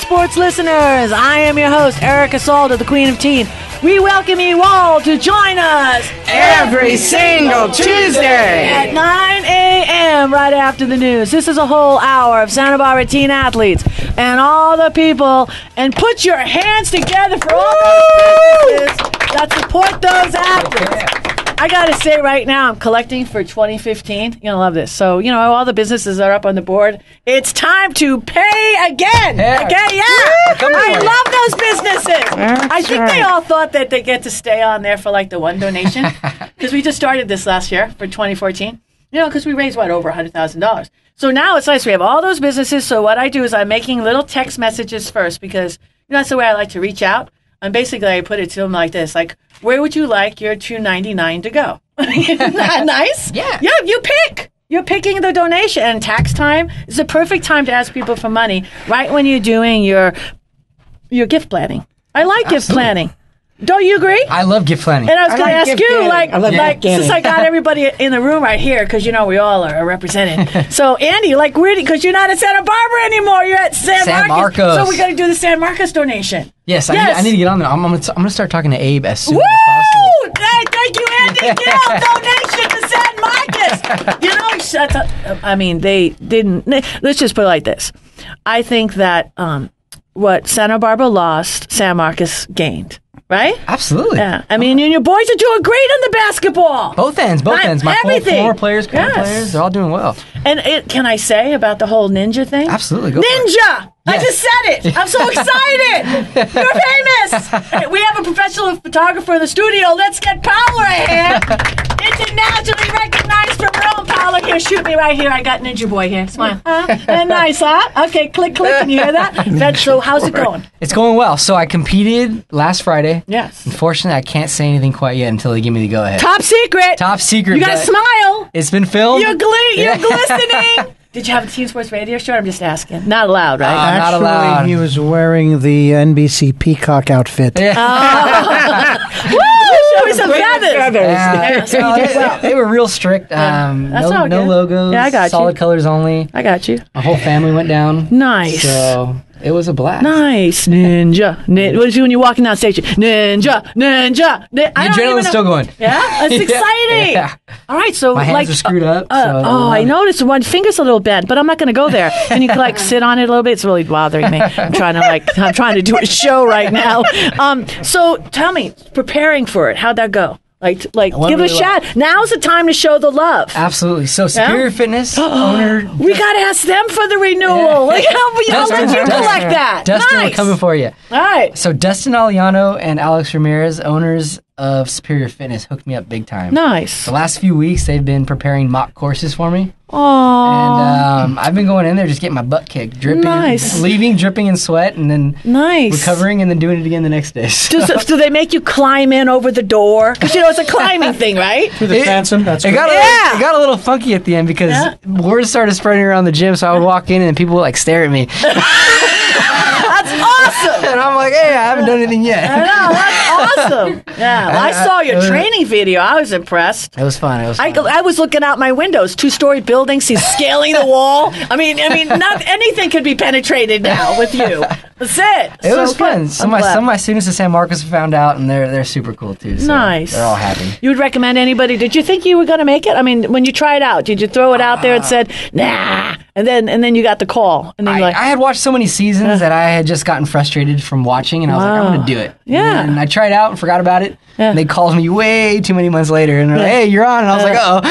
sports listeners. I am your host, Erica Salda, the Queen of Teen. We welcome you all to join us every single Tuesday at 9 a.m. right after the news. This is a whole hour of Santa Barbara teen athletes and all the people. And put your hands together for all those businesses that support those athletes. I got to say right now, I'm collecting for 2015. You're going to love this. So, all the businesses are up on the board. It's time to pay again. Yeah. Okay, yeah. I love those businesses. I think they all thought that they get to stay on there for like the one donation. Because we just started this last year for 2014. Because we raised, over $100,000. So now it's nice. We have all those businesses. So what I do is I'm making little text messages first because that's the way I like to reach out. And basically, I put it to them like this, like, where would you like your $2.99 to go? Isn't that nice? Yeah. Yeah, you pick. You're picking the donation. And tax time is the perfect time to ask people for money, right when you're doing your gift planning. I like gift planning. Don't you agree? I love gift planning. And I was going to ask you, since I got Yeah. everybody in the room right here, because we all are represented. So, Andy, because you're not at Santa Barbara anymore, you're at San Marcos. So we got to do the San Marcos donation. Yes. I need to get on there. I'm gonna start talking to Abe as soon as possible. Thank you, Andy. Donation to San Marcos. They didn't. Let's just put it like this. I think that what Santa Barbara lost, San Marcos gained. Right? Absolutely. Yeah. And your boys are doing great on the basketball. Both ends. My former players, current players, they're all doing well. And can I say about the whole ninja thing? Absolutely. Go Ninja! For it. I just said it. I'm so excited. You're famous. We have a professional photographer in the studio. Let's get Paola here. Internationally recognized from Rome. Paola, here, shoot me right here. I got Ninja Boy here. Smile. Nice, huh? Okay, click. Can you hear that? So how's it going? It's going well. So I competed last Friday. Yes. Unfortunately, I can't say anything quite yet until they give me the go-ahead. Top secret. You got to smile. It's been filmed. You're glistening. Did you have a Teen Sports Radio show? I'm just asking. Not allowed, right? Not allowed. He was wearing the NBC Peacock outfit. Yeah. Woo! Show me some feathers. Yeah, they were real strict. No logos. Yeah, I got solid colors only. I got you. My whole family went down. Nice. So it was a blast. Nice. Ninja. What did you when you're walking down stage? Ninja. The adrenaline's still going. Yeah? That's exciting. Yeah. All right, so my hands are screwed up. I noticed one finger's a little bent, but I'm not going to go there. And you can sit on it a little bit. It's really bothering me. I'm trying to do a show right now. So tell me, preparing for it, how'd that go? Give it a shot. Now's the time to show the love. Absolutely. So Superior Fitness owner. We got to ask them for the renewal. Yeah. How did you collect that? Dustin, nice. we're coming for you. All right. So Dustin Aliano and Alex Ramirez, owners of Superior Fitness, hooked me up big time. Nice. The last few weeks, they've been preparing mock courses for me. Aww. And I've been going in there just getting my butt kicked, dripping, dripping in sweat, and then recovering, and then doing it again the next day. So. Do they make you climb in over the door? Because it's a climbing thing, right? Through the transom. That's it got a little funky at the end because word started spreading around the gym. So I would walk in and people would stare at me. That's awesome. And I'm like, hey, I haven't done anything yet. I know, that's awesome. Yeah, well, I saw your training video. I was impressed. It was fun. I was looking out my windows, 2-story buildings. He's scaling the wall. I mean, not anything could be penetrated now with you. That's it. It was fun. Some of my students at San Marcos found out, and they're super cool too. So nice. They're all happy. You would recommend anybody? Did you think you were going to make it? I mean, when you tried out, did you throw it out there and said, nah? And then you got the call. And then I had watched so many seasons that I had just gotten frustrated from watching, and I was like, I'm going to do it. Yeah. And I tried out and forgot about it. Yeah. And they called me way too many months later, and they're like, hey, you're on. And I was like, oh,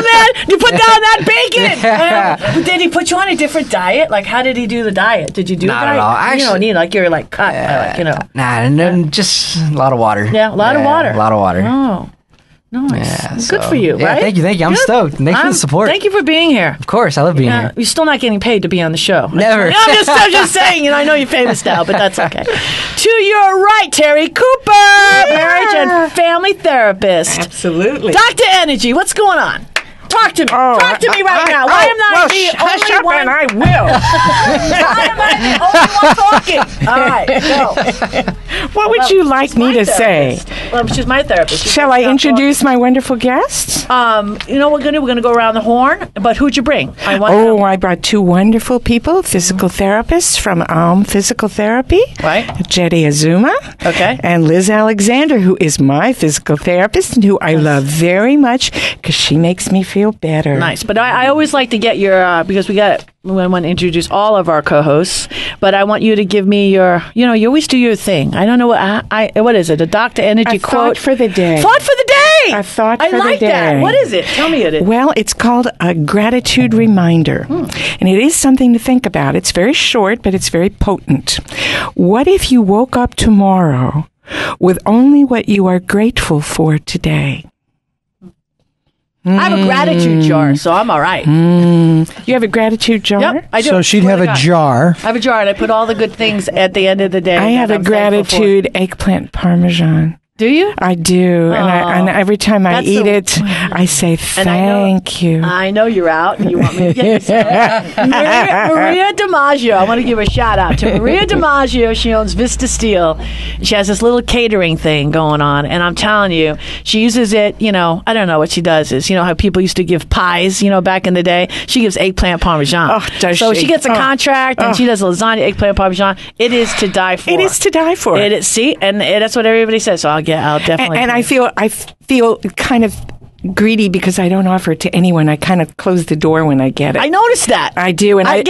man, you put down that bacon. Yeah. Did he put you on a different diet? How did he do the diet? Did you do Not a diet? at all. Actually, you don't need, you're cut. Nah, just a lot of water. Yeah, a lot of water. A lot of water. Oh. Nice. Good for you, right? Thank you. I'm stoked. Thanks for the support. Thank you for being here. Of course, I love being here. You're still not getting paid to be on the show. Never. I'm just saying, I know you're famous now, but that's okay. To your right, Terri Cooper, marriage and family therapist. Absolutely. Dr. Energy, what's going on? Talk to me. Talk to me right now. Why am I the only one? And I will. Why am I the only one talking? All right, go. What would you like me to say? She's my therapist. Shall I introduce my wonderful guests? You know what we're going to do? We're going to go around the horn. But who'd you bring? I brought two wonderful people, physical therapists from Physical Therapy. Right. Jeddy Azuma. Okay. And Liz Alexander, who is my physical therapist and who I love very much because she makes me feel better. Nice. But I always like to get your, because we want to introduce all of our co-hosts, but I want you to give me your, you always do your thing. I don't know what is it? A Dr. Energy quote? Thought for the day. Thought for the day! A thought for the day. I like that. What is it? Tell me it. Well, it's called a gratitude reminder. And it is something to think about. It's very short, but it's very potent. What if you woke up tomorrow with only what you are grateful for today? I have a gratitude jar, so I'm all right. You have a gratitude jar? Yep, I do. So she'd have a jar. I have a jar, and I put all the good things at the end of the day. I have a gratitude eggplant parmesan. Do you? I do. And every time I eat it, I say thank you. I know you're out and you want me to get this Maria DiMaggio. I want to give a shout out to Maria DiMaggio. She owns Vista Steel. She has this little catering thing going on. And I'm telling you, she uses it, I don't know what she does is, how people used to give pies, back in the day. She gives eggplant parmesan. So she gets a contract and she does lasagna, eggplant parmesan. It is to die for. It is to die for. It is, see? And that's what everybody says. So I'll definitely. And I feel kind of greedy because I don't offer it to anyone. I kind of close the door when I get it. I noticed that. I do, and I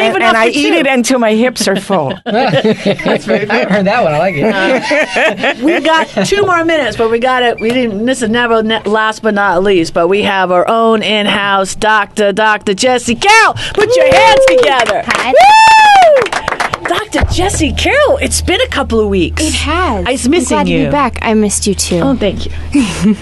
eat it until my hips are full. That's very. I haven't heard that one. I like it. We got 2 more minutes, but we got it. We didn't. This is never last but not least. But we have our own in-house Dr. Jessie Carrall. Put your hands together. Hi. Woo! Dr. Jessie Carrall, it's been a couple of weeks. It has. I was missing I'm glad you. to be back. I missed you too. Oh, thank you.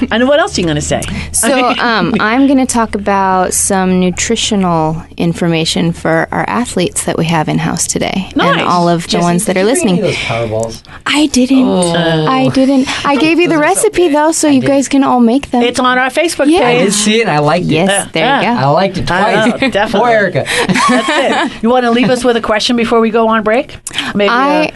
And what else are you going to say? So I'm going to talk about some nutritional information for our athletes that we have in-house today. Nice. And all of the ones that are listening. Those Powerballs. I didn't. I gave you the recipe, though, so you guys can all make them. It's on our Facebook Yeah. I page. did see it and I liked it. Yes, there you go. I liked it twice. Definitely. Poor Erica. That's it. You want to leave us with a question before we go on break? Maybe.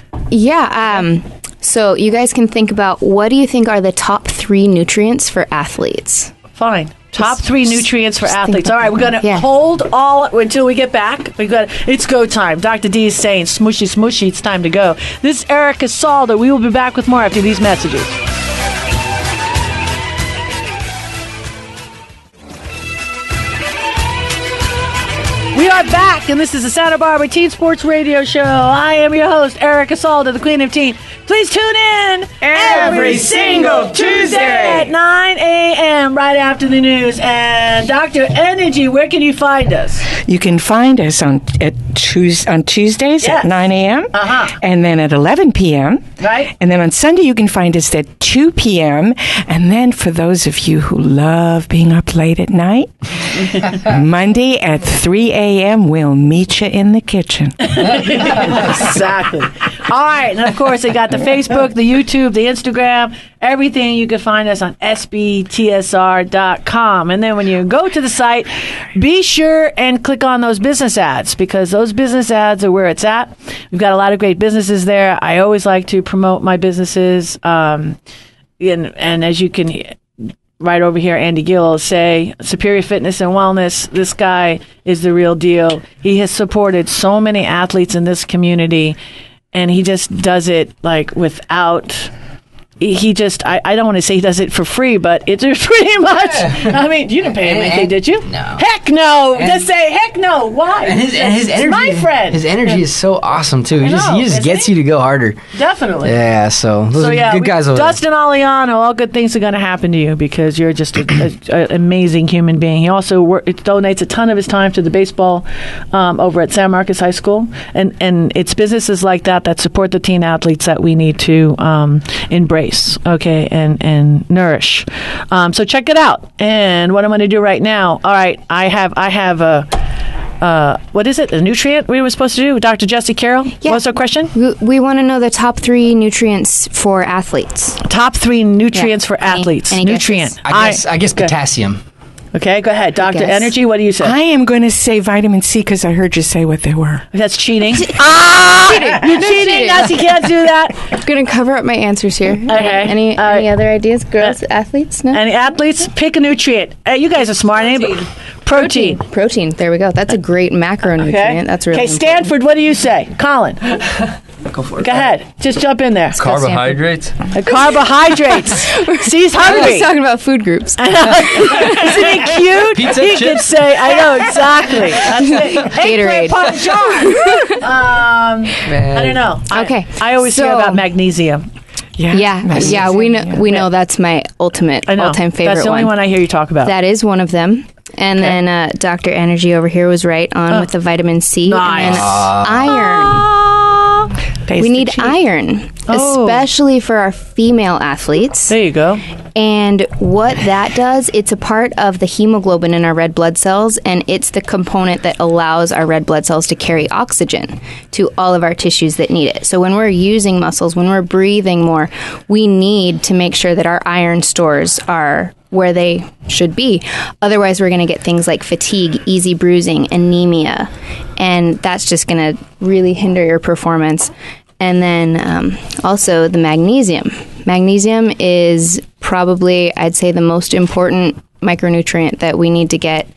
So you guys can think about, what do you think are the top 3 nutrients for athletes? Fine. Top 3 nutrients for athletes. All right, we're going to Yeah. hold all until we get back. It's go time. Dr. D is saying, smooshy, smooshy, it's time to go. This is Erica Salda. We will be back with more after these messages. We are back, and this is the Santa Barbara Teen Sports Radio Show. I am your host, Erica Salda, the Queen of Teen. Please tune in Every single Tuesday at 9 a.m. right after the news. And Dr. Energy, where can you find us? You can find us on Tuesdays Yes. at 9 a.m. Uh-huh. and then at 11 p.m. Right. And then on Sunday, you can find us at 2 p.m. And then for those of you who love being up late at night, Monday at 3 a.m., we'll meet you in the kitchen. Exactly. All right. And, of course, they got the Facebook, the YouTube, the Instagram, everything. You can find us on SBTSR.com. And then when you go to the site, be sure and click on those business ads, because those business ads are where it's at. We've got a lot of great businesses there. I always like to promote my businesses. And as you can right over here, Andy Gill will say, Superior Fitness and Wellness, this guy is the real deal. He has supported so many athletes in this community, and he just does it like without... I don't want to say he does it for free, but it's pretty much. I mean, you didn't pay him anything, did you? No. Heck no. Just say heck no. Why? And his energy, my friend. His energy is so awesome too. He know, just gets you to go harder. Definitely. Yeah. So those are good guys over there. Dustin Aliano, all good things are going to happen to you because you're just an amazing human being. He also donates a ton of his time to the baseball over at San Marcos High School, and it's businesses like that support the teen athletes that we need to embrace. Okay, and nourish. So check it out. And what I'm going to do right now. All right, I have a what is it? A nutrient we were supposed to do? Dr. Jessie Carrall? Yeah. What's our question? We want to know the top 3 nutrients for athletes. Top 3 nutrients for athletes. Any Nutrient. guesses? I guess potassium. Okay, go ahead. Dr. Energy, what do you say? I am going to say vitamin C because I heard you say what they were. That's cheating. Cheating. You're cheating. You can't do that. I'm going to cover up my answers here. Okay. Any other ideas? Girls, athletes? No? Any athletes? Pick a nutrient. You guys are smart. Protein. Protein. There we go. That's a great macronutrient. Okay. That's really important. Stanford, what do you say? Colin. Go for it. Go ahead. Just jump in there. Carbohydrates. Carbohydrates. See, he's I hungry. was talking about food groups. Isn't he cute? Pizza, he chips. could say, I know exactly. That's it. Gatorade. I don't know. Okay. I always hear about magnesium. Yeah. We know that's my ultimate I know. all-time favorite. That's the only one I hear you talk about. That is one of them. And then Dr. Energy over here was right on with the vitamin C. Nice. And then iron. We need iron, especially for our female athletes. There you go. And what that does, it's a part of the hemoglobin in our red blood cells, and it's the component that allows our red blood cells to carry oxygen to all of our tissues that need it. So when we're using muscles, when we're breathing more, we need to make sure that our iron stores are where they should be. Otherwise, we're going to get things like fatigue, easy bruising, anemia, and that's just going to really hinder your performance. And then also the magnesium. Magnesium is probably, I'd say, the most important micronutrient that we need to get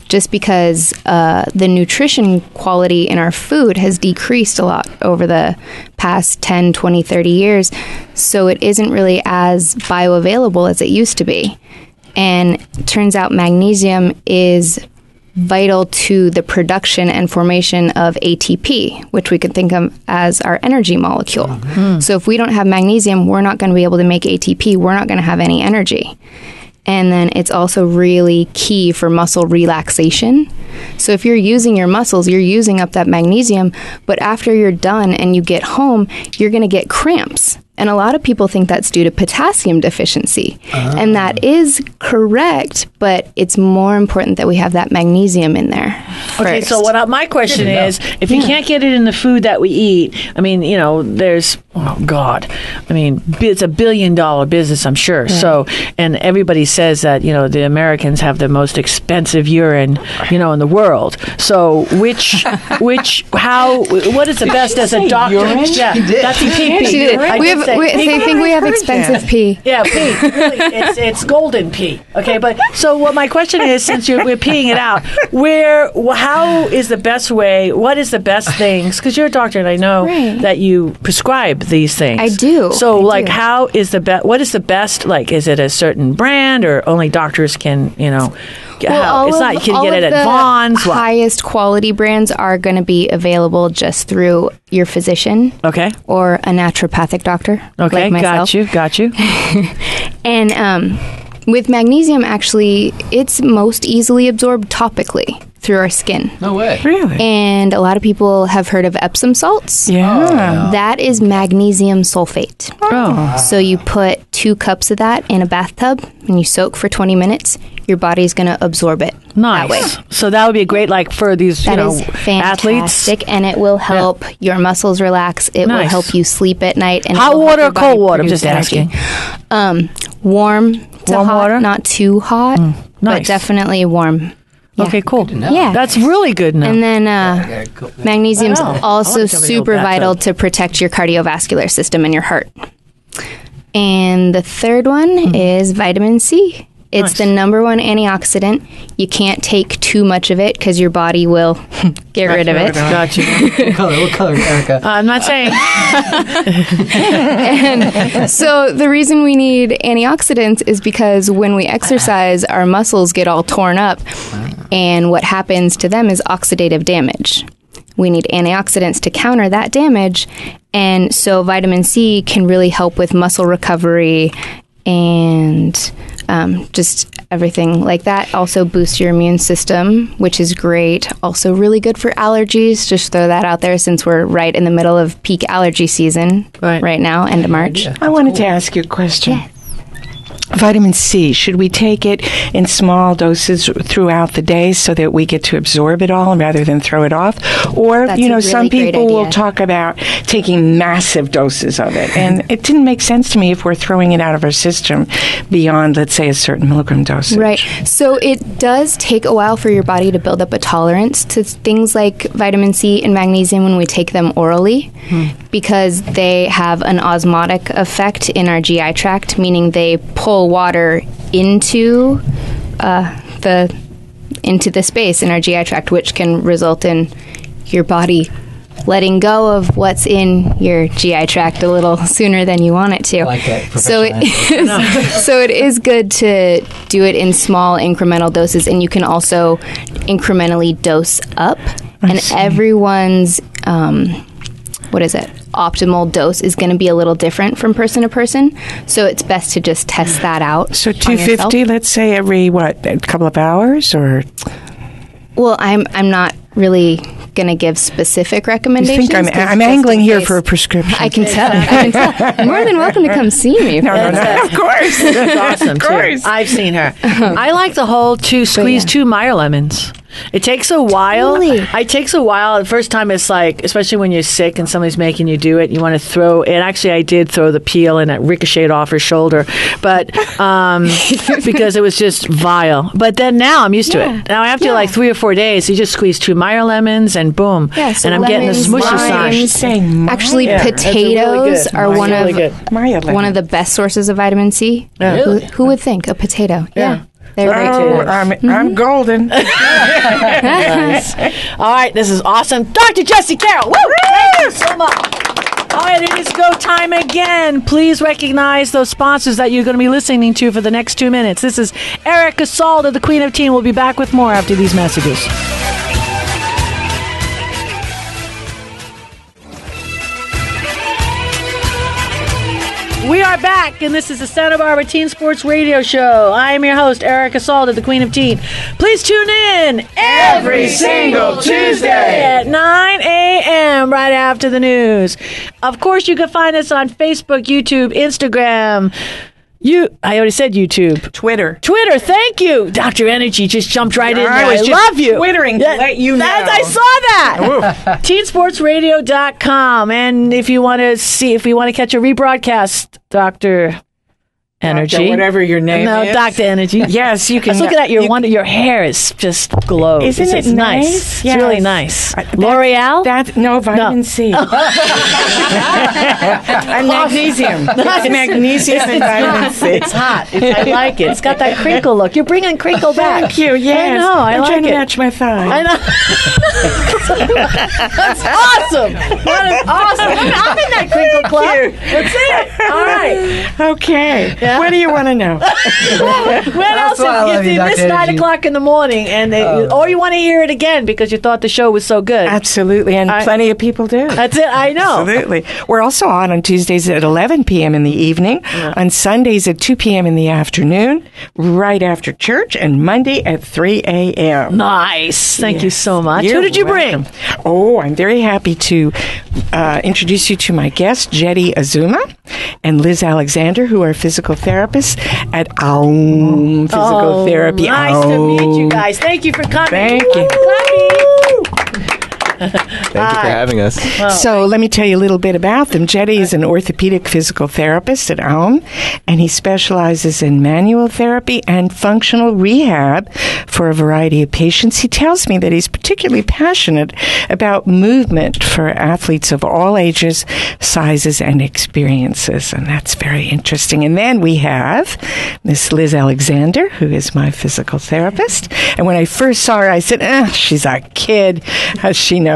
just because the nutrition quality in our food has decreased a lot over the past 10, 20, 30 years. So it isn't really as bioavailable as it used to be. And it turns out magnesium is vital to the production and formation of ATP, which we could think of as our energy molecule. Mm-hmm. So if we don't have magnesium, we're not going to be able to make ATP. We're not going to have any energy. And then it's also really key for muscle relaxation. So if you're using your muscles, you're using up that magnesium, but after you're done and you get home, you're going to get cramps. And a lot of people think that's due to potassium deficiency. And that is correct, but it's more important that we have that magnesium in there first. Okay, so my question is, if you can't get it in the food that we eat, I mean, there's, I mean, it's $1 billion business, I'm sure. Yeah. So, and everybody says that, the Americans have the most expensive urine, in the world. So what is the best as a doctor? Yeah, that's pee. They think we have expensive pee. Yeah, pee. Really, it's golden pee. Okay, but so what my question is, since we're peeing it out, how is the best way? What is the best things? Because you're a doctor, and I know that you prescribe these things. I do. So, how is the best? What is the best? Like, is it a certain brand, or only doctors can? It's not. You can get it at Vaughn's. The highest quality brands are going to be available just through your physician, or a naturopathic doctor. Okay, like myself. got you. And with magnesium, actually, it's most easily absorbed topically through our skin. No way. Really? And a lot of people have heard of Epsom salts. Yeah. That is magnesium sulfate. Oh. So you put 2 cups of that in a bathtub and you soak for 20 minutes. Your body's going to absorb it. Nice. That way. So that would be great, for these, that is athletes. fantastic, and it will help your muscles relax. It will help you sleep at night. And hot water or cold water? I'm just asking. Warm to hot, water? not too hot, but definitely warm. Yeah. Okay, cool. Yeah. That's really good now. And then magnesium's also super vital to protect your cardiovascular system and your heart. And the third one is vitamin C. It's the number one antioxidant. You can't take too much of it because your body will get rid of it. Got you. What color, Erica? I'm not saying. And so the reason we need antioxidants is because when we exercise, our muscles get all torn up. And what happens to them is oxidative damage. We need antioxidants to counter that damage. And so vitamin C can really help with muscle recovery and just everything like that. Also boosts your immune system, which is great. Also really good for allergies. Just throw that out there since we're right in the middle of peak allergy season right now, end of March. I wanted to ask you a question. Yes. vitamin C, should we take it in small doses throughout the day so that we get to absorb it all rather than throw it off? Or, That's a really some people great will idea. talk about taking massive doses of it. And it didn't make sense to me if we're throwing it out of our system beyond, let's say, a certain milligram dosage. Right. So it does take a while for your body to build up a tolerance to things like vitamin C and magnesium when we take them orally, because they have an osmotic effect in our GI tract, meaning they pull water into the space in our GI tract, which can result in your body letting go of what's in your GI tract a little sooner than you want it to. I like that. So it is good to do it in small incremental doses, and you can also incrementally dose up. And everyone's optimal dose is going to be a little different from person to person. So it's best to just test that out. So 250, let's say every a couple of hours, or? Well, I'm not really going to give specific recommendations. I think I'm angling here for a prescription. I can tell. You're more than welcome to come see me. No, of course. That's awesome, too. I've seen her. I like the whole squeeze 2 Meyer lemons. It takes a while. Really? It takes a while. The first time it's like, especially when you're sick and somebody's making you do it, you want to throw, and actually I did throw the peel and it ricocheted off her shoulder, but because it was just vile. But then now I'm used to it. Now after like 3 or 4 days, you just squeeze 2 Meyer lemons and boom. Yeah, so and I'm getting the smushy side. Actually, potatoes are one of the best sources of vitamin C. Yeah. Really? Who would think? A potato. Yeah. They're great. I'm golden. Nice. All right, this is awesome. Dr. Jessie Carrall. Woo! Thank you so much. All right, it is go time again. Please recognize those sponsors that you're going to be listening to for the next 2 minutes. This is Erica Salda, the Queen of Teen. We'll be back with more after these messages. We are back, and this is the Santa Barbara Teen Sports Radio Show. I am your host, Erica Salda, the Queen of Teen. Please tune in every single Tuesday at 9 a.m. right after the news. Of course, you can find us on Facebook, YouTube, Instagram. I already said YouTube. Twitter, thank you. Dr. Energy just jumped right in there. I love you. Twittering to let you know. I saw that. Teensportsradio.com. And if you want to catch a rebroadcast, Dr. Energy. Whatever your name is. No, Dr. Energy. Yes, you can. I was looking at your hair is just glows. Isn't it nice? It's really nice. L'Oreal? No, vitamin C. And magnesium. It's magnesium and vitamin C. It's hot. I like it. It's got that crinkle look. You're bringing crinkle back. Thank you, yes. I know. I'm trying to it. match my thigh. I know. That's awesome. That is awesome. I'm in that crinkle club. That's it. All right. Okay. Yeah. What do you want to know? What else? If you missed 9 o'clock in the morning, or you want to hear it again because you thought the show was so good. Absolutely, and plenty of people do. That's it. I know. Absolutely. We're also on Tuesdays at 11 p.m. in the evening, on Sundays at 2 p.m. in the afternoon, right after church, and Monday at 3 a.m. Nice. Thank you so much. Who did you bring? Oh, I'm very happy to introduce you to my guests, Jeddy Azuma and Liz Alexander, who are physical therapists at Aum Physical Therapy. Nice to meet you guys. Thank you for coming. Thank you. Thank you for having us. So let me tell you a little bit about them. Jeddy is an orthopedic physical therapist at Aum, and he specializes in manual therapy and functional rehab for a variety of patients. He tells me that he's particularly passionate about movement for athletes of all ages, sizes, and experiences, and that's very interesting. And then we have Miss Liz Alexander, who is my physical therapist. And when I first saw her, I said, she's a kid. How's she know?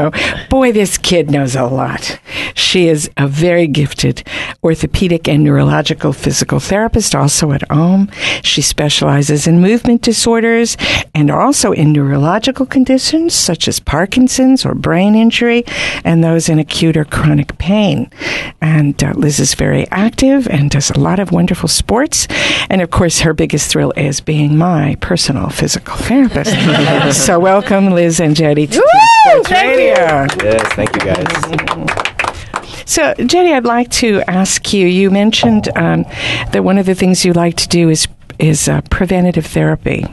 Boy, this kid knows a lot. She is a very gifted orthopedic and neurological physical therapist, also at Aum. She specializes in movement disorders and also in neurological conditions such as Parkinson's or brain injury and those in acute or chronic pain. And Liz is very active and does a lot of wonderful sports. And of course, her biggest thrill is being my personal physical therapist. So welcome, Liz and Jeddy, to Teen Sports Radio. Yes, thank you guys. So, Jeddy, I'd like to ask you. You mentioned that one of the things you like to do is preventative therapy,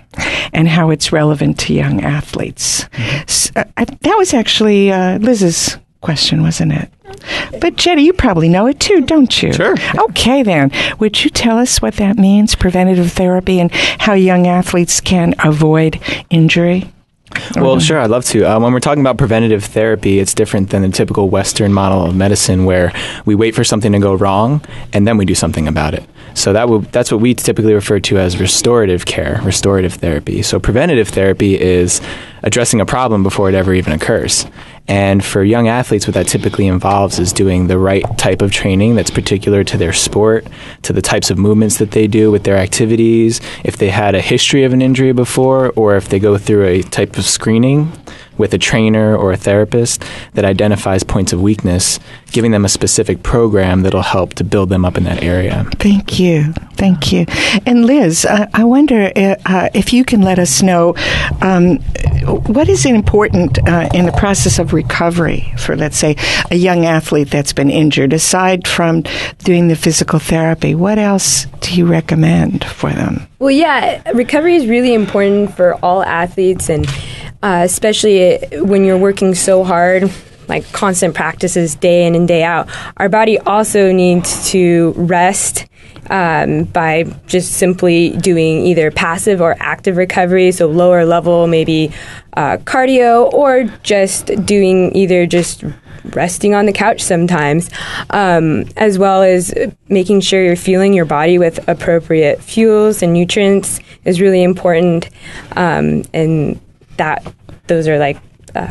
and how it's relevant to young athletes. So, that was actually Liz's question, wasn't it? But Jeddy, you probably know it too, don't you? Sure. Okay, then. Would you tell us what that means, preventative therapy, and how young athletes can avoid injury? Well, sure, I'd love to. When we're talking about preventative therapy, it's different than the typical Western model of medicine where we wait for something to go wrong and then we do something about it. So that's what we typically refer to as restorative care, restorative therapy. So preventative therapy is addressing a problem before it ever even occurs. And for young athletes, what that typically involves is doing the right type of training that's particular to their sport, to the types of movements that they do with their activities, if they had a history of an injury before, or if they go through a type of screening with a trainer or a therapist that identifies points of weakness, giving them a specific program that'll help to build them up in that area. Thank you. Thank you. And Liz, I wonder if you can let us know what is important in the process of recovery for, let's say, a young athlete that's been injured. Aside from doing the physical therapy, what else do you recommend for them? Well, yeah, recovery is really important for all athletes, and especially when you're working so hard, like constant practices day in and day out. Our body also needs to rest by just simply doing either passive or active recovery, so lower level, maybe cardio, or just doing either just resting on the couch sometimes, as well as making sure you're fueling your body with appropriate fuels and nutrients is really important, and those are like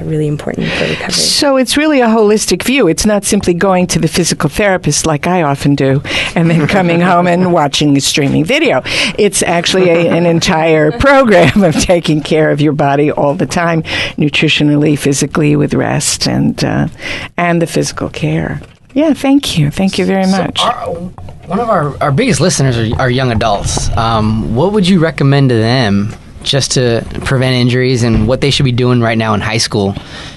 really important for recovery. So it's really a holistic view. It's not simply going to the physical therapist like I often do and then coming home and watching a streaming video. It's actually an entire program of taking care of your body all the time, nutritionally, physically, with rest and the physical care. Yeah, thank you. Thank you very much. One of our biggest listeners are young adults. What would you recommend to them just to prevent injuries, and what they should be doing right now in high school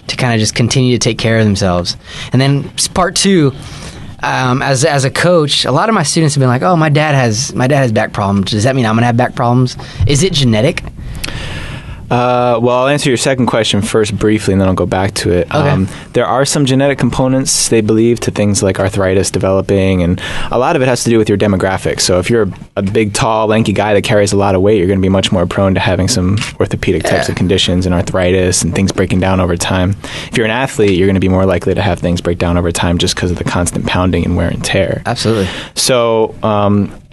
to kind of just continue to take care of themselves? And then part two, as a coach, a lot of my students have been like, "Oh, my dad has back problems. Does that mean I'm going to have back problems? Is it genetic?" Well, I'll answer your second question first briefly, and then I'll go back to it. Okay. There are some genetic components, they believe, to things like arthritis developing, and a lot of it has to do with your demographics. So if you're a big, tall, lanky guy that carries a lot of weight, you're going to be much more prone to having some orthopedic types of conditions and arthritis and things breaking down over time. If you're an athlete, you're going to be more likely to have things break down over time just because of the constant pounding and wear and tear. Absolutely. So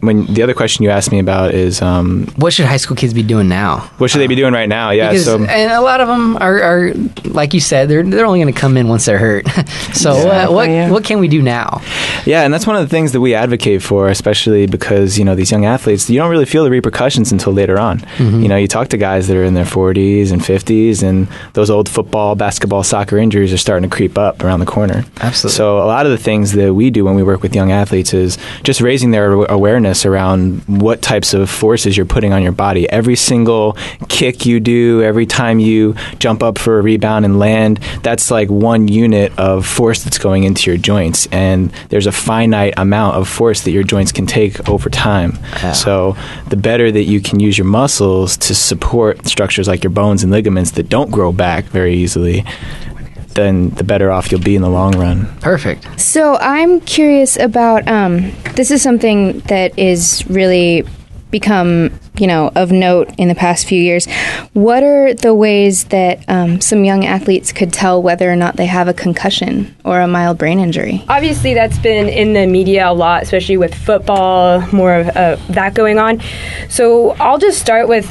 when the other question you asked me about is what should high school kids be doing now? What should they be doing right now? Yeah, because, and a lot of them are like you said, they're only going to come in once they're hurt. So what can we do now? Yeah, and that's one of the things that we advocate for, especially because these young athletes, you don't really feel the repercussions until later on. Mm-hmm. You talk to guys that are in their 40s and 50s, and those old football, basketball, soccer injuries are starting to creep up around the corner. Absolutely. So a lot of the things that we do when we work with young athletes is just raising their awareness around what types of forces you're putting on your body. Every single kick you do, every time you jump up for a rebound and land, that's like one unit of force that's going into your joints, and there's a finite amount of force that your joints can take over time. Yeah. So the better that you can use your muscles to support structures like your bones and ligaments that don't grow back very easily, then the better off you'll be in the long run. Perfect. So I'm curious about, this is something that is really become, of note in the past few years. What are the ways that some young athletes could tell whether or not they have a concussion or a mild brain injury? Obviously, that's been in the media a lot, especially with football, more of that going on. So I'll just start with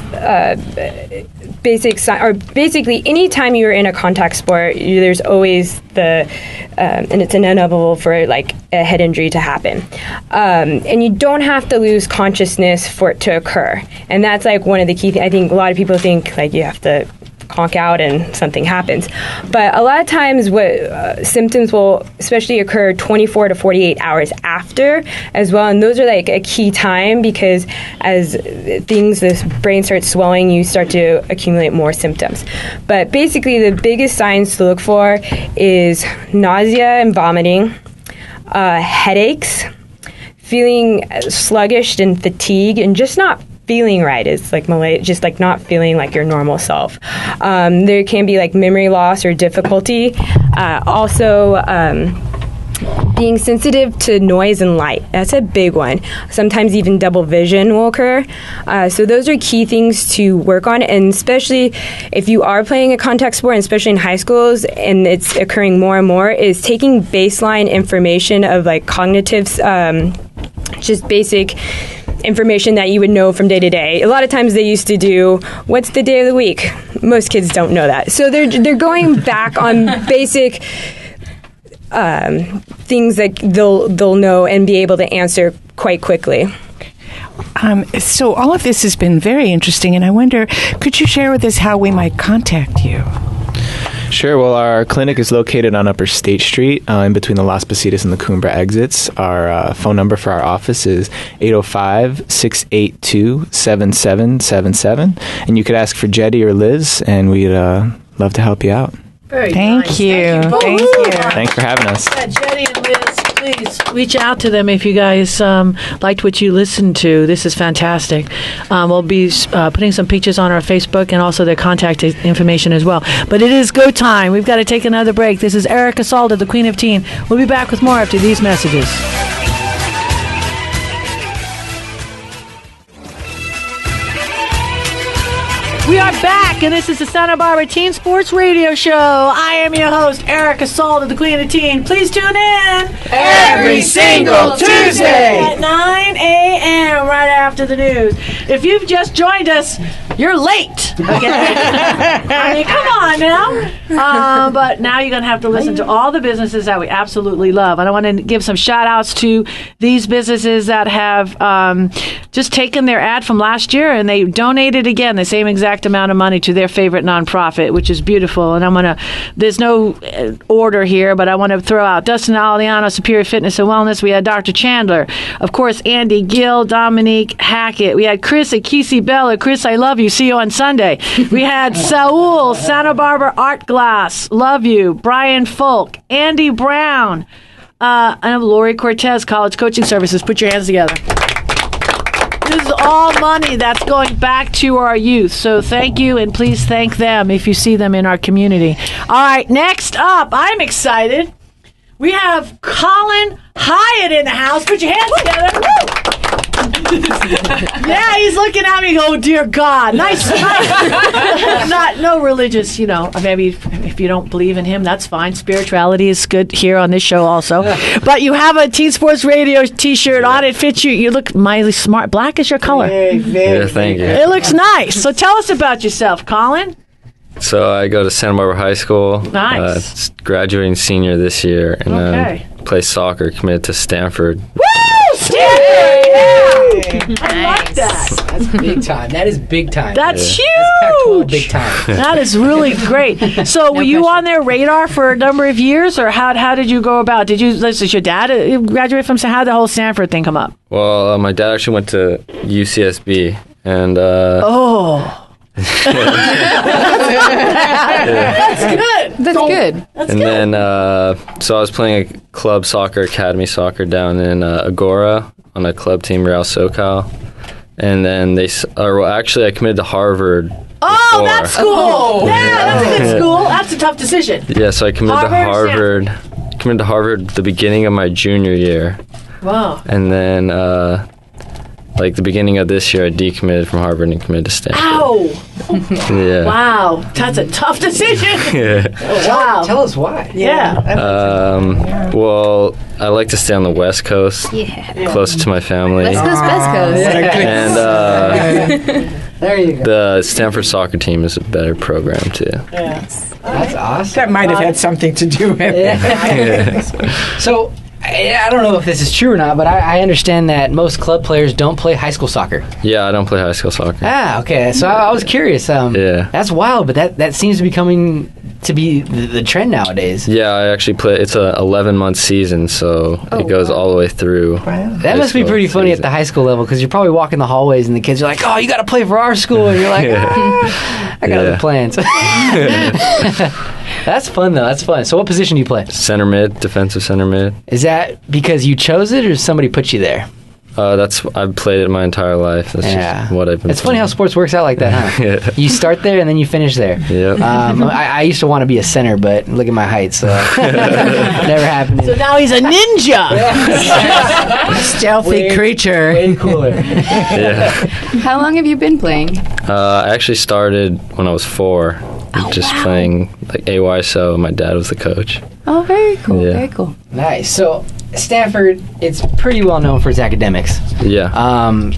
basically anytime you're in a contact sport, there's always and it's inevitable for like a head injury to happen. And you don't have to lose consciousness for it to occur. And that's like one of the key things. I think a lot of people think like you have to conk out and something happens. But a lot of times what symptoms will especially occur 24 to 48 hours after as well. And those are like a key time because as the brain starts swelling, you start to accumulate more symptoms. But basically the biggest signs to look for is nausea and vomiting, headaches, feeling sluggish and fatigue, and just not feeling right. It's like just like not feeling like your normal self. There can be like memory loss or difficulty. Also, being sensitive to noise and light. That's a big one. Sometimes even double vision will occur. So those are key things to work on, and especially if you are playing a contact sport, and especially in high schools, and it's occurring more and more, is taking baseline information of like cognitive, just basic information that you would know from day to day. A lot of times they used to do, what's the day of the week? Most kids don't know that. So they're going back on basic things that they'll know and be able to answer quite quickly. So all of this has been very interesting, and I wonder, could you share with us how we might contact you? Sure. Well, our clinic is located on Upper State Street, in between the Las Positas and the Coombra exits. Our phone number for our office is 805-682-7777. And you could ask for Jeddy or Liz, and we'd love to help you out. Very Thank nice. you. Thank you. Thanks for having us. Yeah, Jeddy and Liz, please reach out to them if you guys liked what you listened to. This is fantastic. We'll be putting some pictures on our Facebook and also their contact information as well. But it is go time. We've got to take another break. This is Erica Salda, the Queen of Teen. We'll be back with more after these messages. We are back, and this is the Santa Barbara Teen Sports Radio Show. I am your host, Erica Salda, the Queen of Teen. Please tune in every single Tuesday at 9 a.m. right after the news. If you've just joined us, you're late. Okay, I mean, come on now. But now you're going to have to listen to all the businesses that we absolutely love. And I want to give some shout-outs to these businesses that have just taken their ad from last year and they donated again the same exact amount of money to their favorite nonprofit, which is beautiful. And there's no order here, but I want to throw out Dustin Aliano, Superior Fitness and Wellness. We had Dr. Chandler, of course, Andy Gill, Dominique Hackett. We had Chris at Kesey Bella. Chris, I love you. See you on Sunday. We had Saul, Santa Barbara Art Glass. Love you. Brian Folk, Andy Brown, and Lori Cortez, College Coaching Services. Put your hands together. This is all money that's going back to our youth. So thank you, and please thank them if you see them in our community. All right, next up, I'm excited. We have Colin Hyatt in the house. Put your hands together. Yeah, he's looking at me. Oh dear God, nice. No religious, maybe if you don't believe in him, that's fine. Spirituality is good here on this show also. But you have a Teen Sports Radio T-shirt on. It fits you. You look mildly smart. Black is your color. Yeah, thank you. It looks nice. So tell us about yourself, Colin. So I go to Santa Barbara High School. Nice. Graduating senior this year, and Okay. play soccer. Committed to Stanford. Woo! Stanford! Yeah! I like that. That's big time. That is big time. That's That's Pac-12 huge. big time. That is really great. So were you on their radar for a number of years, or how did you go about? Did your dad graduate from? How did the whole Stanford thing come up? Well, my dad actually went to UCSB, and Oh. That's good. That's good. and then so I was playing a club soccer, academy soccer down in Agora on a club team, Real SoCal, and then actually I committed to Harvard. Oh, before. that's cool. Yeah, that's a good school. That's a tough decision. Yeah, so I committed to Harvard. Committed to Harvard at the beginning of my junior year. Wow. And then, the beginning of this year, I decommitted from Harvard and committed to Stanford. Ow. Yeah. Wow. That's a tough decision. Yeah. Wow. Tell us why. Yeah. Well, I like to stay on the West Coast, closer to my family. West Coast, West Coast. And There you go. the Stanford soccer team is a better program, too. That's awesome. That might have had something to do with it. So, I don't know if this is true or not, but I understand that most club players don't play high school soccer. Yeah, I don't play high school soccer. Ah, okay. So I was curious. Yeah. That's wild, but that seems to be coming to be the trend nowadays. Yeah, I actually play. It's a 11-month season, so it goes all the way through. That must be pretty funny at the high school level, because you're probably walking the hallways and the kids are like, "Oh, you got to play for our school," and you're like, "I got other plans." That's fun, though. That's fun. So what position do you play? Center mid, defensive center mid. Is that because you chose it or somebody put you there? I've played it my entire life. That's just what I've been It's funny how sports works out like that, huh? Yeah. You start there and then you finish there. Yep. I used to want to be a center, but look at my height, so never happened. So now he's a ninja. Stealthy creature. Way cooler. Yeah. How long have you been playing? I actually started when I was 4, just playing like AYSO. My dad was the coach. Oh, very cool. Yeah. Very cool. Nice. So Stanford, it's pretty well known for its academics. Yeah.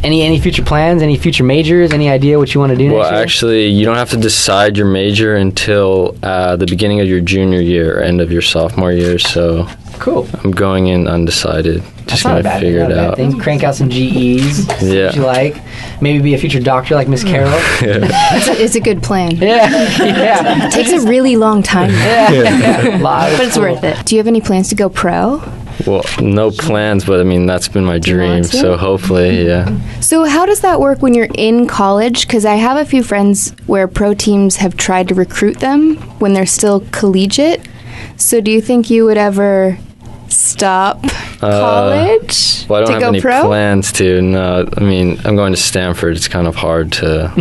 Any future plans? Any future majors? Any idea what you want to do Well, next year? actually, you don't have to decide your major until the beginning of your junior year or end of your sophomore year. So Cool. I'm going in undecided. Just That's not gonna a bad figure thing, it out. Thing. Crank out some GEs. See Yeah. what you like. Maybe be a future doctor like Miss Carrall. It's a good plan. Yeah. It takes a really long time, Yeah. but it's worth it. Do you have any plans to go pro? Well, no plans, but I mean that's been my you dream. want to? So hopefully, yeah. So how does that work when you're in college? Because I have a few friends where pro teams have tried to recruit them when they're still collegiate. So do you think you would ever stop college Well, I don't to have go any pro? plans to. No, I mean I'm going to Stanford. It's kind of hard to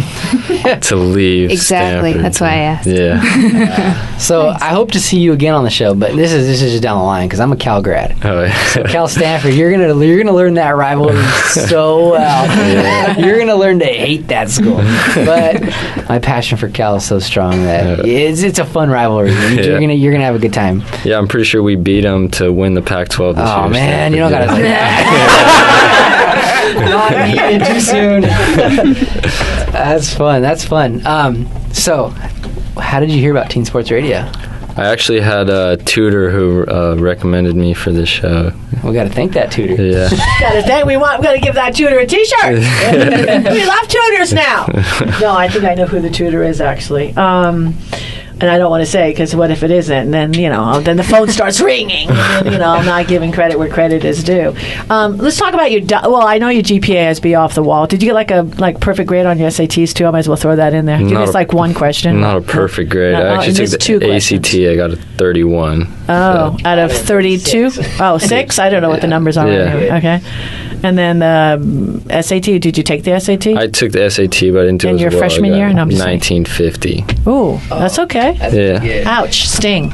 leave. Exactly. Stanford, That's why I asked. Yeah. So I hope to see you again on the show, but this is just down the line because I'm a Cal grad. Oh, yeah. Cal Stanford, you're gonna learn that rivalry so well. You're gonna learn to hate that school. But my passion for Cal is so strong that it's a fun rivalry. You're gonna have a good time. Yeah, I'm pretty sure we beat them to win the Pac-12 this year. Oh man, you don't gotta say Yeah. that. Not eating too soon. That's fun. That's fun. So, how did you hear about Teen Sports Radio? I actually had a tutor who recommended me for this show. We got to thank that tutor. Yeah. We got to give that tutor a T-shirt. We love tutors now. No, I think I know who the tutor is actually. And I don't want to say because what if it isn't? And then then the phone starts ringing. And then, I'm not giving credit where credit is due. Let's talk about your. Well, I know your GPA has be off the wall. Did you get a perfect grade on your SATs too? I might as well throw that in there. Did you miss one question? Not a perfect grade. No, I actually missed took 2 the ACT. I got a 31. Oh, out of 32? Oh, 6? I don't know what the numbers are. Yeah. Anyway. Okay. And then the SAT, did you take the SAT? I took the SAT, but I didn't do In as your well. freshman I got year? No, I'm just saying. 1950. Ooh, that's okay. Yeah. Ouch, sting.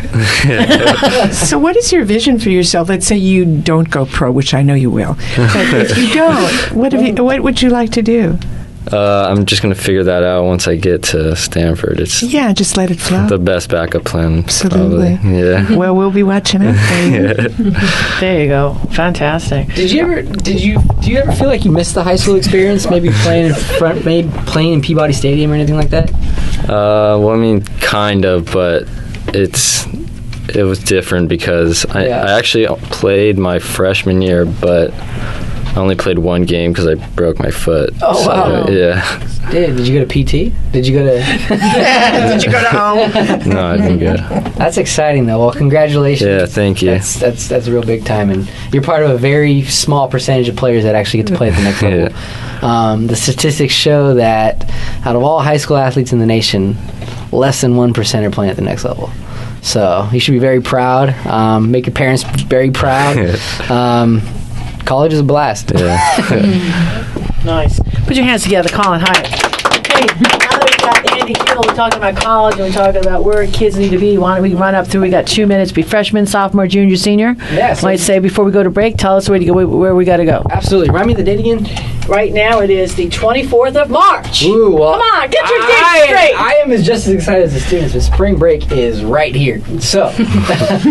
So what is your vision for yourself? Let's say you don't go pro, which I know you will. But if you don't, what would you like to do? I'm just going to figure that out once I get to Stanford. It's Yeah, just let it flow. the best backup plan. Absolutely. Probably. Yeah. Well, we'll be watching out for you. There you go. Fantastic. Do you ever feel like you missed the high school experience? Maybe playing in Peabody Stadium or anything like that? Well, I mean, kind of, but it was different because I actually played my freshman year, but I only played one game because I broke my foot. Oh, wow. Yeah. Did you go to PT? Did you go to... Did you go to home? No, I didn't go. That's exciting, though. Well, congratulations. Yeah, thank you. That's a real big time, and you're part of a very small percentage of players that actually get to play at the next level. The statistics show that out of all high school athletes in the nation, less than 1% are playing at the next level. So you should be very proud. Make your parents very proud. College is a blast. Yeah. Nice. Put your hands together, Colin Hyatt. Okay, now that we got Andy Kittle, we're talking about college and we're talking about where kids need to be. Why don't we run up through? We got 2 minutes. Be freshman, sophomore, junior, senior. Yes. Might say before we go to break, tell us where we got to go. Absolutely. Remind me the date again. Right now it is the 24th of March. Ooh, well, come on, get your dates straight. I am just as excited as the students, but spring break is right here. So,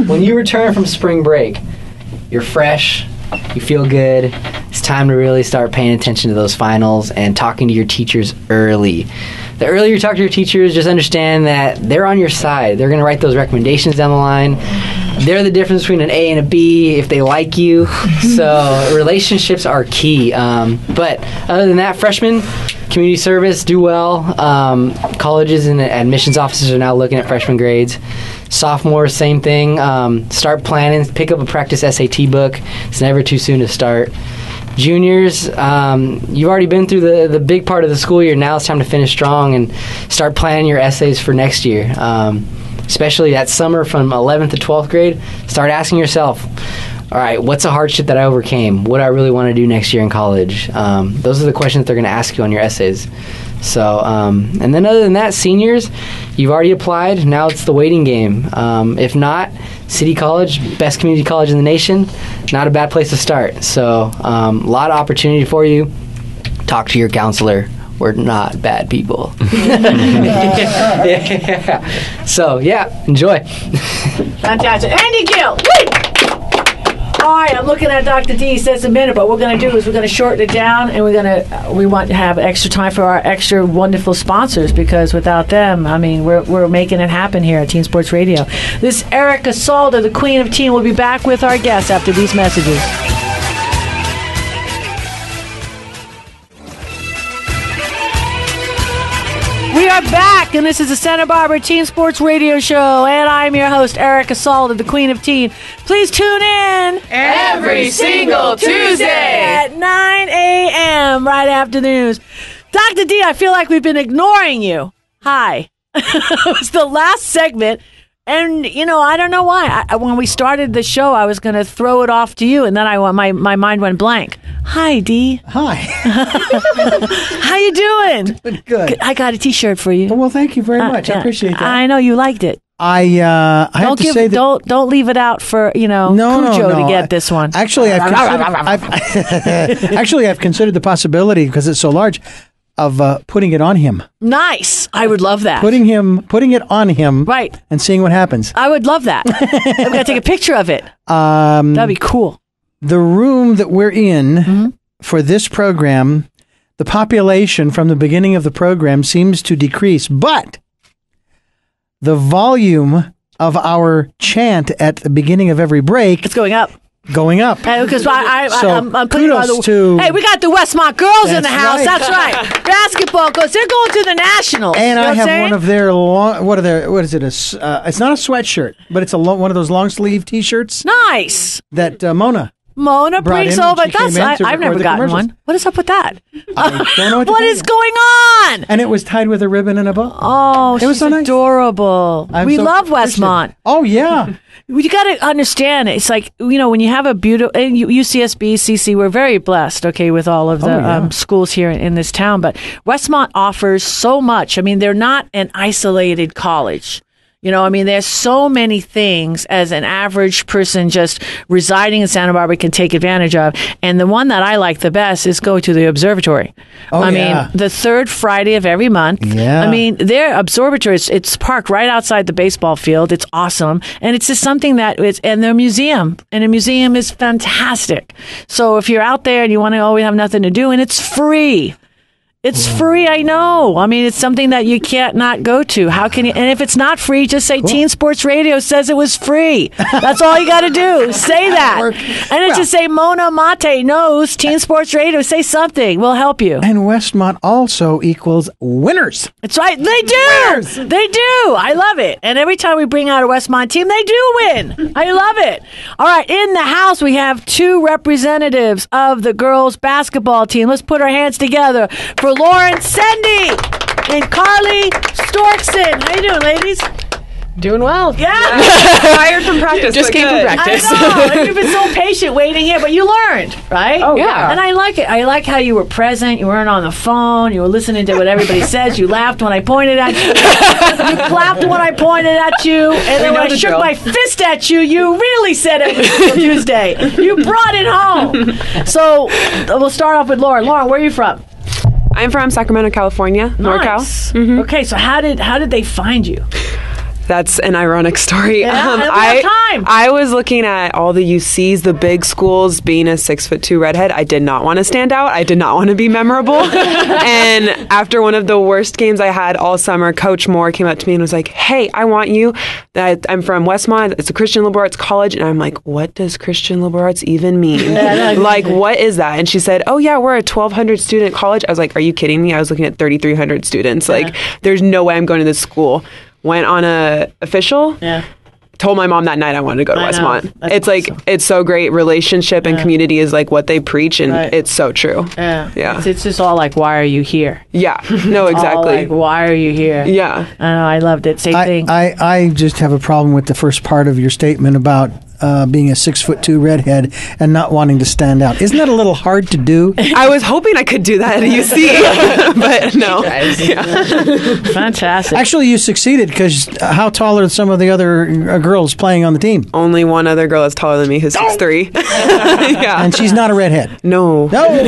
when you return from spring break, you're fresh, you feel good. It's time to really start paying attention to those finals and talking to your teachers early. The earlier you talk to your teachers, just understand that they're on your side. They're going to write those recommendations down the line. They're the difference between an A and a B if they like you. So relationships are key. But other than that, freshmen, community service, do well. Colleges and admissions offices are now looking at freshman grades. Sophomores, same thing. Start planning. Pick up a practice SAT book. It's never too soon to start. Juniors, you've already been through the big part of the school year. Now it's time to finish strong and start planning your essays for next year. especially that summer from 11th to 12th grade, start asking yourself, all right, what's a hardship that I overcame? What do I really want to do next year in college? Those are the questions they're going to ask you on your essays. So, and then other than that, seniors, you've already applied. Now it's the waiting game. If not, City College, best community college in the nation, not a bad place to start. So, a lot of opportunity for you. Talk to your counselor. We're not bad people. Yeah. So, yeah, enjoy. Fantastic. Andy Gill. All right, I'm looking at Dr. D. He says a minute, but what we're going to do is we're going to shorten it down, and we want to have extra time for our extra wonderful sponsors, because without them, I mean, we're making it happen here at Teen Sports Radio. This is Erica Salda, the Queen of Teen. We'll be back with our guests after these messages. We are back, and this is the Santa Barbara Teen Sports Radio Show, and I'm your host, Erica Salda, the Queen of Teen. Please tune in every single Tuesday at 9 a.m. right after the news. Dr. D, I feel like we've been ignoring you. Hi. It was the last segment, and, I don't know why. When we started the show, I was going to throw it off to you, and then my mind went blank. Hi, D. Hi. How you doing? Good. I got a T-shirt for you. Well, thank you very much. I appreciate that. I know you liked it. I have to say that don't leave it out for Cujo to get this one. Actually, I've considered the possibility, because it's so large, of putting it on him. Nice. I would love that. Putting it on him, right, and seeing what happens. I would love that. I'm gonna take a picture of it. That'd be cool. The room that we're in for this program, the population from the beginning of the program seems to decrease, but the volume of our chant at the beginning of every break, it's going up. Because I'm putting on hey, we got the Westmont girls in the house. Right. That's right. Basketball girls. They're going to the Nationals. And I have one of their what is it? It's not a sweatshirt, but it's one of those long sleeve T-shirts. Nice. That Mona brings over. I've never gotten one. What is up with that? I don't know what is going on? And it was tied with a ribbon and a bow. Oh, it was so adorable. We love Westmont. Oh yeah. You got to understand, it's like, when you have a beautiful, and UCSB, CC, we're very blessed, with all of the schools here in this town, but Westmont offers so much. I mean, they're not an isolated college. There's so many things as an average person just residing in Santa Barbara can take advantage of. And the one that I like the best is go to the observatory. I mean, the third Friday of every month. Yeah. I mean, their observatory, it's parked right outside the baseball field. It's awesome. And it's just something and their museum. And a museum is fantastic. So if you're out there and you want to always have nothing to do, and it's free. It's free, I know. I mean, it's something that you can't not go to. How can you? And if it's not free, just say Teen Sports Radio says it was free. That's all you got to do. Say that. And just say Mona Mate knows Teen Sports Radio. Say something. We'll help you. And Westmont also equals winners. That's right. They do. Winners. They do. I love it. And every time we bring out a Westmont team, they do win. I love it. All right. In the house, we have two representatives of the girls' basketball team. Let's put our hands together for Lauren Sende and Karlie Strokson. How you doing, ladies? Doing well. Yeah. Tired from practice. Just came from practice. I know. You've been so patient waiting here, but you learned, right? Oh, yeah. And I like it. I like how you were present. You weren't on the phone. You were listening to what everybody says. You laughed when I pointed at you. You clapped when I pointed at you. And then when I shook my fist at you, you really said it was Tuesday. You brought it home. So we'll start off with Lauren. Lauren, where are you from? I'm from Sacramento, California, NorCal. Mm-hmm. Okay, so how did they find you? That's an ironic story. Yeah, I was looking at all the UCs, the big schools. Being a 6'2" redhead, I did not want to stand out. I did not want to be memorable. And after one of the worst games I had all summer, Coach Moore came up to me and was like, "Hey, I want you." I'm from Westmont. It's a Christian liberal arts college, and I'm like, "What does Christian liberal arts even mean? Like, what is that?" And she said, "Oh yeah, we're a 1,200 student college." I was like, "Are you kidding me?" I was looking at 3,300 students. Like, there's no way I'm going to this school. Went on a official. Yeah. told my mom that night I wanted to go to I know. Westmont. That's It's like, awesome. it's so great. Relationship and community is like what they preach, and Right. it's so true. Yeah. Yeah. It's just all like, why are you here? Yeah. No, All exactly. like, why are you here? Yeah. I know. I loved it. Same thing. I just have a problem with the first part of your statement about being a 6'2" redhead and not wanting to stand out. Isn't that a little hard to do? I was hoping I could do that at UC, but no. Fantastic. Actually, you succeeded because how tall are some of the other girls playing on the team? Only one other girl is taller than me who's 6'3". Yeah. And she's not a redhead. No. No. Well,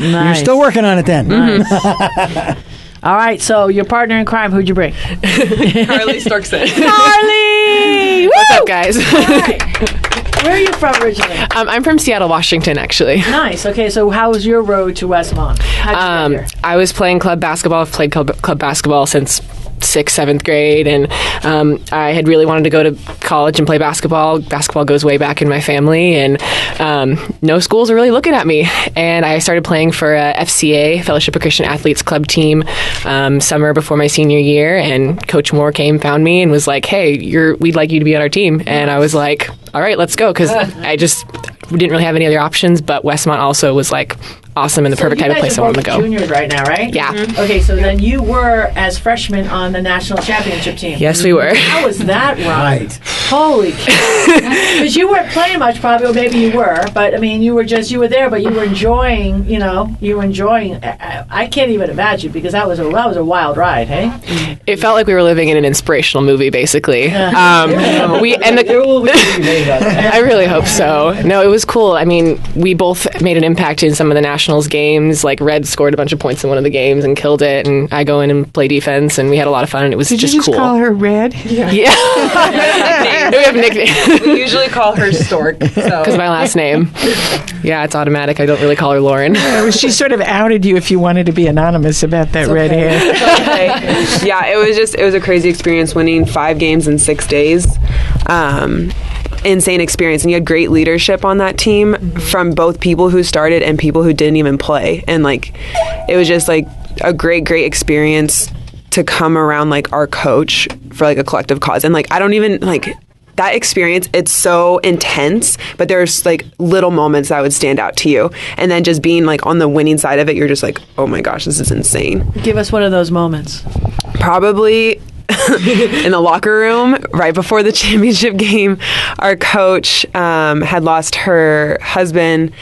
you're Nice. still working on it then. All right. So your partner in crime, who'd you bring? Karlie Strokson. Karlie! What's up, guys? All right. Where are you from originally? I'm from Seattle, Washington, actually. Nice. Okay. So how was your road to Westmont? How'd you get here? I was playing club basketball. I've played club basketball since 6th, 7th grade, and I had really wanted to go to college and play basketball. Basketball goes way back in my family, and no schools are really looking at me. And I started playing for FCA, Fellowship of Christian Athletes Club team, summer before my senior year, and Coach Moore came, found me, and was like, hey, we'd like you to be on our team. And I was like, all right, let's go, because we didn't really have any other options, but Westmont also was like awesome and the perfect type of place I wanted to go. Juniors right now, right? Yeah. Mm-hmm. Okay, so then you were as freshmen on the national championship team. Yes, we were. How was that run? Right. Holy cow! Because you weren't playing much, probably, or maybe you were, but I mean, you were there, but you were enjoying. I can't even imagine, because that was a wild ride, hey? It felt like we were living in an inspirational movie, basically. I really hope so. No, it was cool. I mean, we both made an impact in some of the Nationals games. Like Red scored a bunch of points in one of the games and killed it, and I go in and play defense, and we had a lot of fun, and it was Did just you just cool. call her Red? Yeah. We have nicknames. We usually call her Stork. Because of my last name. Yeah, it's automatic. I don't really call her Lauren. She sort of outed you if you wanted to be anonymous about that red hair. Yeah, it was a crazy experience winning 5 games in 6 days. Insane experience, and you had great leadership on that team from both people who started and people who didn't even play, and like it was just like a great experience to come around like our coach for like a collective cause. And like I don't even like that experience, it's so intense, but there's like little moments that would stand out to you, and then just being like on the winning side of it, you're just like, oh my gosh, this is insane. Give us one of those moments. Probably in the locker room right before the championship game, our coach had lost her husband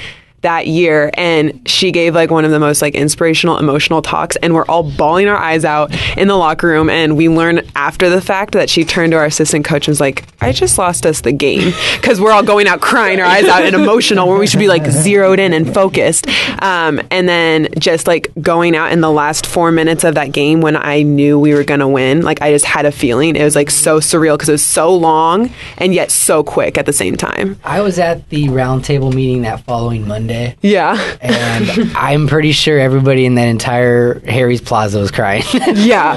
that year, and she gave like one of the most like inspirational, emotional talks, and we're all bawling our eyes out in the locker room. And we learned after the fact that she turned to our assistant coach and was like, I just lost us the game, because we're all going out crying our eyes out and emotional, where we should be like zeroed in and focused. And then just like going out in the last 4 minutes of that game when I knew we were gonna win, like I just had a feeling. It was like so surreal, because it was so long and yet so quick at the same time. I was at the roundtable meeting that following Monday. Yeah. And I'm pretty sure everybody in that entire Harry's Plaza was crying. Yeah.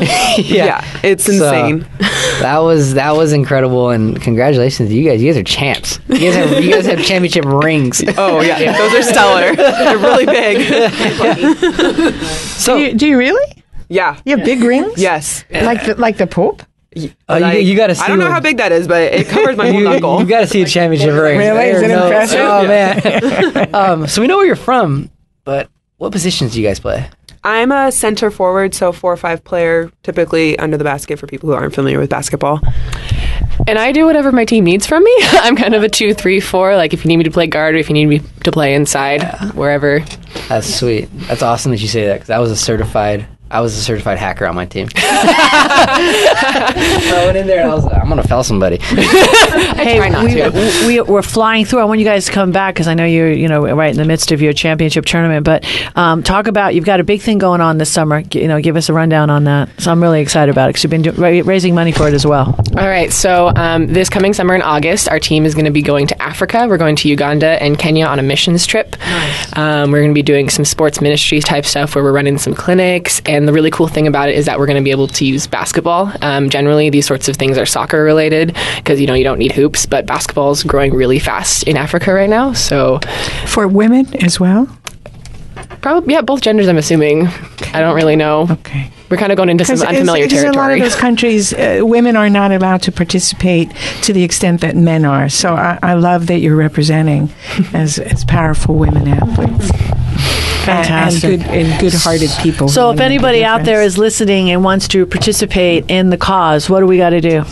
It's insane. So, that was incredible, and congratulations to you guys. You guys are champs. You guys have championship rings. Oh yeah. Those are stellar. They're really big. So Do you really? Yeah. You have big rings? Yes. Like the Pope? you got to see. I don't know how big that is, but it covers my whole knuckle. You got to see a championship ring. Really? Is it impressive? Oh man. So we know where you're from, but what positions do you guys play? I'm a center forward, so 4 or 5 player, typically under the basket for people who aren't familiar with basketball. And I do whatever my team needs from me. I'm kind of a 2-3-4. Like if you need me to play guard or if you need me to play inside, wherever. That's sweet. That's awesome that you say that, because I was a certified hacker on my team. I went in there and I was like, I'm going to foul somebody. Hey, we're flying through. I want you guys to come back, because I know you're right in the midst of your championship tournament. But talk about, you've got a big thing going on this summer. Give us a rundown on that. So I'm really excited about it, because you've been raising money for it as well. All right. So this coming summer in August, our team is going to be going to Africa. We're going to Uganda and Kenya on a missions trip. Nice. We're going to be doing some sports ministry type stuff where we're running some clinics. And the really cool thing about it is that we're going to be able to use basketball. Generally, these sorts of things are soccer related, because you don't need hoops, but basketball is growing really fast in Africa right now. So For women as well? probably, yeah, both genders, I'm assuming. I don't really know. Okay. we're kind of going into some unfamiliar territory. In a lot of those countries, women are not allowed to participate to the extent that men are. So I love that you're representing as powerful women athletes. Fantastic. And good-hearted people. So if anybody out there is listening and wants to participate in the cause, what do we got to do?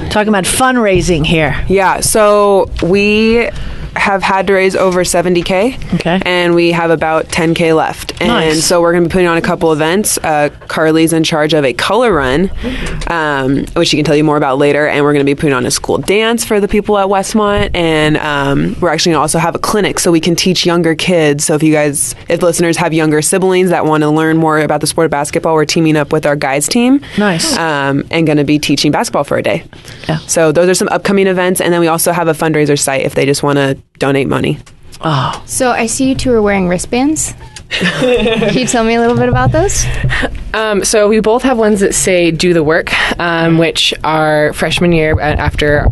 Talking about fundraising here. Yeah, so we have had to raise over $70K. Okay. And we have about $10K left. And Nice. so we're going to be putting on a couple events. Karlie's in charge of a color run, which she can tell you more about later. And we're going to be putting on a school dance for the people at Westmont. And we're actually going to also have a clinic so we can teach younger kids. So if listeners have younger siblings that want to learn more about the sport of basketball, we're teaming up with our guys team. Nice. And going to be teaching basketball for a day. Yeah. So those are some upcoming events. And then we also have a fundraiser site if they just want to donate money. Oh. So I see you two are wearing wristbands. Can you tell me a little bit about those? So we both have ones that say "Do the Work," which our freshman year after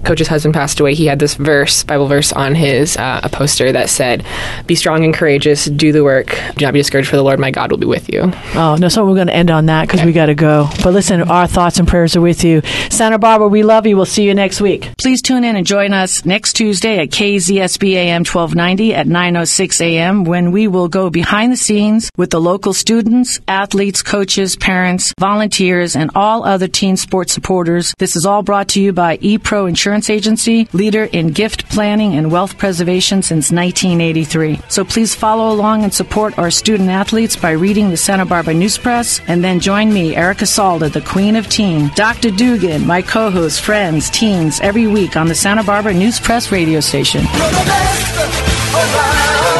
Coach's husband passed away, he had this Bible verse on his a poster that said, "Be strong and courageous, do the work, do not be discouraged, for the Lord my God will be with you." Oh, no, so we're going to end on that because we got to go. But listen, our thoughts and prayers are with you. Santa Barbara, we love you. We'll see you next week. Please tune in and join us next Tuesday at KZSB AM 1290 at 9:06 a.m. when we will go behind the scenes with the local students, athletes, coaches, parents, volunteers, and all other teen sports supporters. This is all brought to you by ePro Insurance Agency, leader in gift planning and wealth preservation since 1983. So please follow along and support our student athletes by reading the Santa Barbara News Press, and then join me, Erica Salda, the Queen of Teen, Dr. Dugan, my co-host, friends, teens, every week on the Santa Barbara News Press radio station. You're the best around.